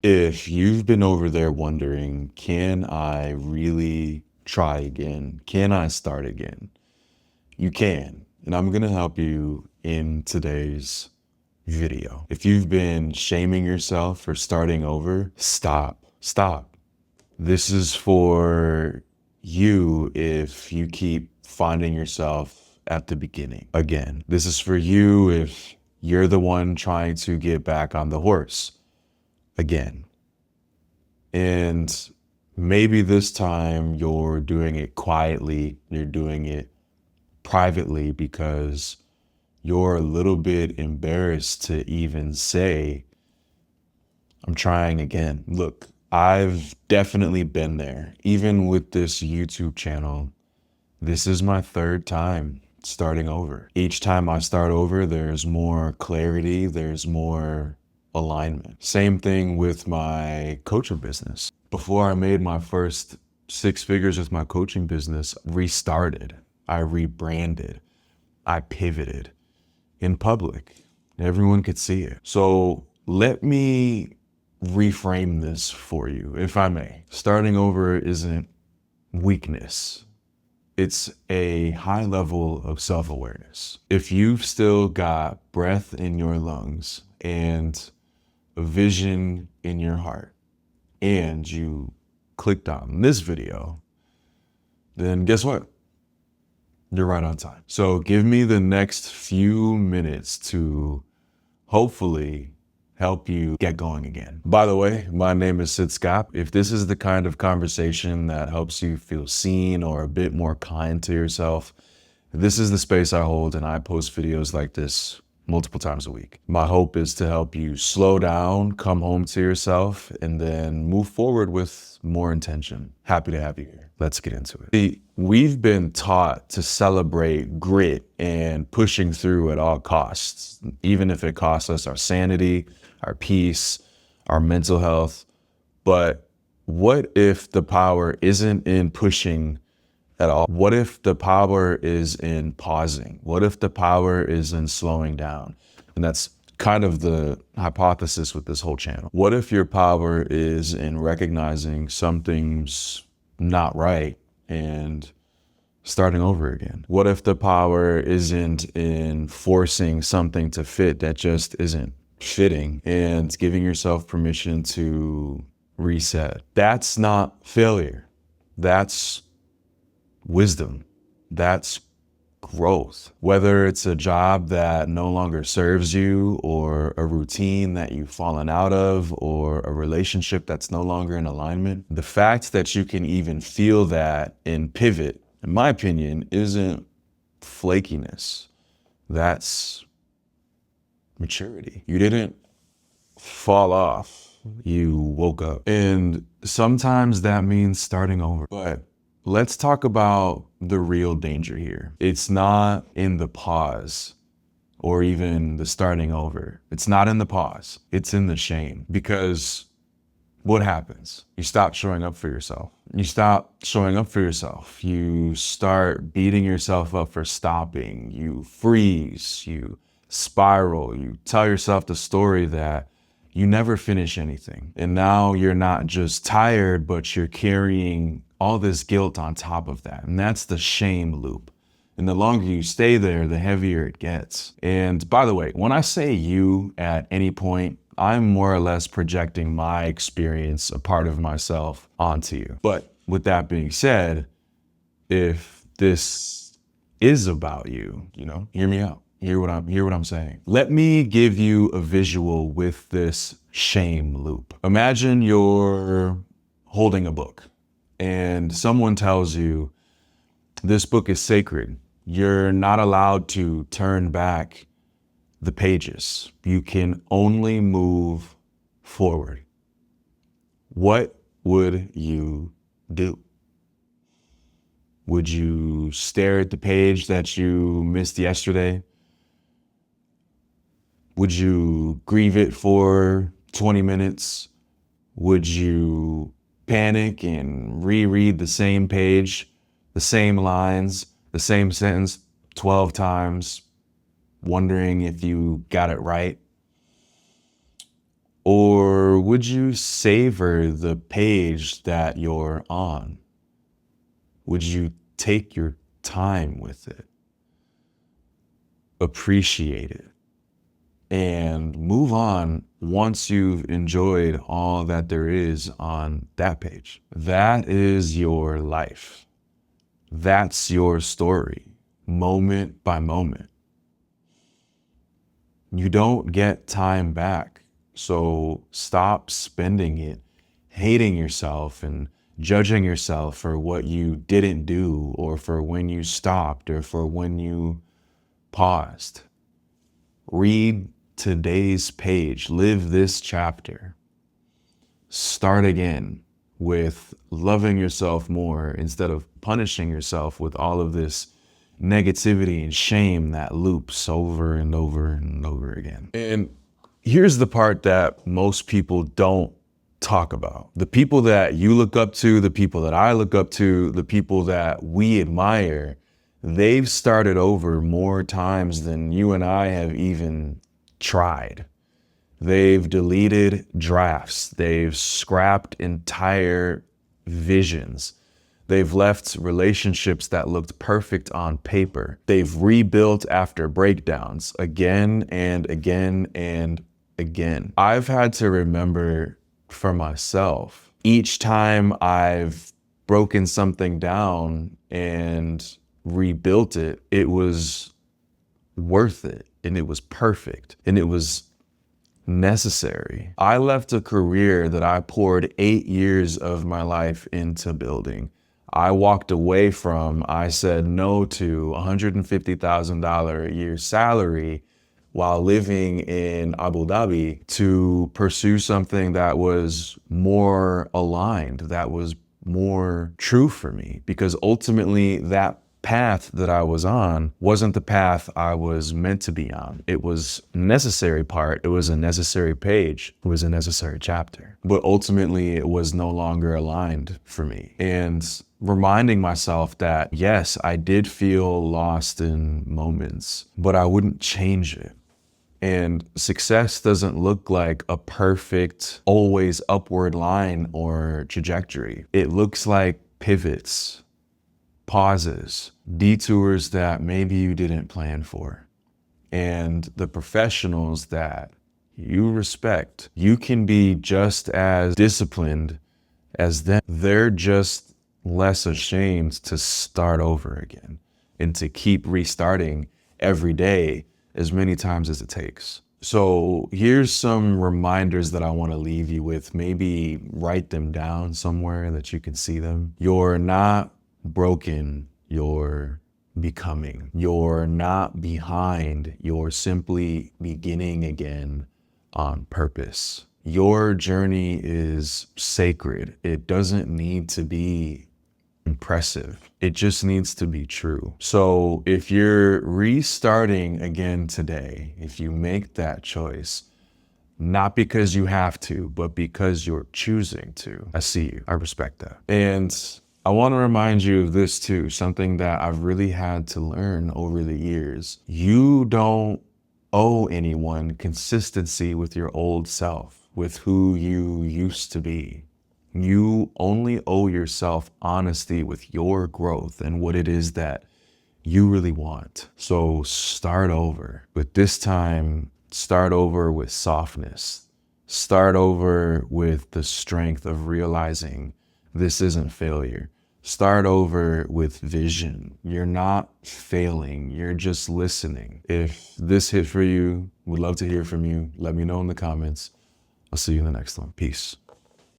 If you've been over there wondering, can I really try again? Can I start again? You can. And I'm going to help you in today's video. If you've been shaming yourself for starting over, stop. Stop. This is for you if you keep finding yourself at the beginning again. This is for you if you're the one trying to get back on the horse again. And maybe this time you're doing it quietly, you're doing it privately because you're a little bit embarrassed to even say, I'm trying again. Look, I've definitely been there. Even with this YouTube channel, this is my third time starting over. Each time I start over, there's more clarity, there's more alignment. Same thing with my coaching business. Before I made my first 6 figures with my coaching business, restarted, I rebranded, I pivoted in public. Everyone could see it. So let me reframe this for you, if I may. Starting over isn't weakness. It's a high level of self-awareness. If you've still got breath in your lungs and a vision in your heart, and you clicked on this video, then guess what? You're right on time. So give me the next few minutes to hopefully help you get going again. By the way, my name is Sid Scott. If this is the kind of conversation that helps you feel seen or a bit more kind to yourself, this is the space I hold, and I post videos like this multiple times a week. My hope is to help you slow down, come home to yourself, and then move forward with more intention. Happy to have you here. Let's get into it. See, we've been taught to celebrate grit and pushing through at all costs, even if it costs us our sanity, our peace, our mental health. But what if the power isn't in pushing at all? What if the power is in pausing? What if the power is in slowing down? And that's kind of the hypothesis with this whole channel. What if your power is in recognizing something's not right and starting over again? What if the power isn't in forcing something to fit that just isn't fitting and giving yourself permission to reset? That's not failure. That's wisdom. That's growth. Whether it's a job that no longer serves you, or a routine that you've fallen out of, or a relationship that's no longer in alignment, the fact that you can even feel that and pivot, in my opinion, isn't flakiness. That's maturity. You didn't fall off. You woke up. And sometimes that means starting over. But let's talk about the real danger here. It's not in the pause or even the starting over. It's not in the pause. It's in the shame. Because what happens? You stop showing up for yourself. You stop showing up for yourself. You start beating yourself up for stopping. You freeze. You spiral. You tell yourself the story that you never finish anything. And now you're not just tired, but you're carrying all this guilt on top of that. And that's the shame loop. And the longer you stay there, the heavier it gets. And by the way, when I say you at any point, I'm more or less projecting my experience, a part of myself, onto you. But with that being said, if this is about you, hear me out. Hear what I'm saying. Let me give you a visual with this shame loop. Imagine you're holding a book and someone tells you this book is sacred. You're not allowed to turn back the pages. You can only move forward. What would you do? Would you stare at the page that you missed yesterday? Would you grieve it for 20 minutes? Would you panic and reread the same page, the same lines, the same sentence 12 times, wondering if you got it right? Or would you savor the page that you're on? Would you take your time with it, appreciate it, and move on once you've enjoyed all that there is on that page? That is your life. That's your story, moment by moment. You don't get time back. So stop spending it hating yourself and judging yourself for what you didn't do, or for when you stopped, or for when you paused. Read today's page, live this chapter. Start again with loving yourself more instead of punishing yourself with all of this negativity and shame that loops over and over and over again. And here's the part that most people don't talk about. The people that you look up to, the people that I look up to, the people that we admire, they've started over more times than you and I have even tried. They've deleted drafts. They've scrapped entire visions. They've left relationships that looked perfect on paper. They've rebuilt after breakdowns again and again and again. I've had to remember for myself, each time I've broken something down and rebuilt it, it was worth it, and it was perfect, and it was necessary. I left a career that I poured 8 years of my life into building. I walked away from, I said no to $150,000 a year salary while living in Abu Dhabi to pursue something that was more aligned, that was more true for me, because ultimately that path that I was on wasn't the path I was meant to be on. It was a necessary part. It was a necessary page. It was a necessary chapter. But ultimately it was no longer aligned for me. And reminding myself that, yes, I did feel lost in moments, but I wouldn't change it. And success doesn't look like a perfect, always upward line or trajectory. It looks like pivots, pauses, detours that maybe you didn't plan for. And the professionals that you respect, you can be just as disciplined as them. They're just less ashamed to start over again and to keep restarting every day as many times as it takes. So here's some reminders that I want to leave you with. Maybe write them down somewhere that you can see them. You're not broken, you're becoming. You're not behind, you're simply beginning again on purpose. Your journey is sacred. It doesn't need to be impressive. It just needs to be true. So if you're restarting again today, if you make that choice, not because you have to, but because you're choosing to, I see you. I respect that. And I want to remind you of this too, something that I've really had to learn over the years. You don't owe anyone consistency with your old self, with who you used to be. You only owe yourself honesty with your growth and what it is that you really want. So start over, but this time, start over with softness. Start over with the strength of realizing this isn't failure. Start over with vision. You're not failing, you're just listening. If this hit for you, would love to hear from you. Let me know in the comments. I'll see you in the next one. Peace.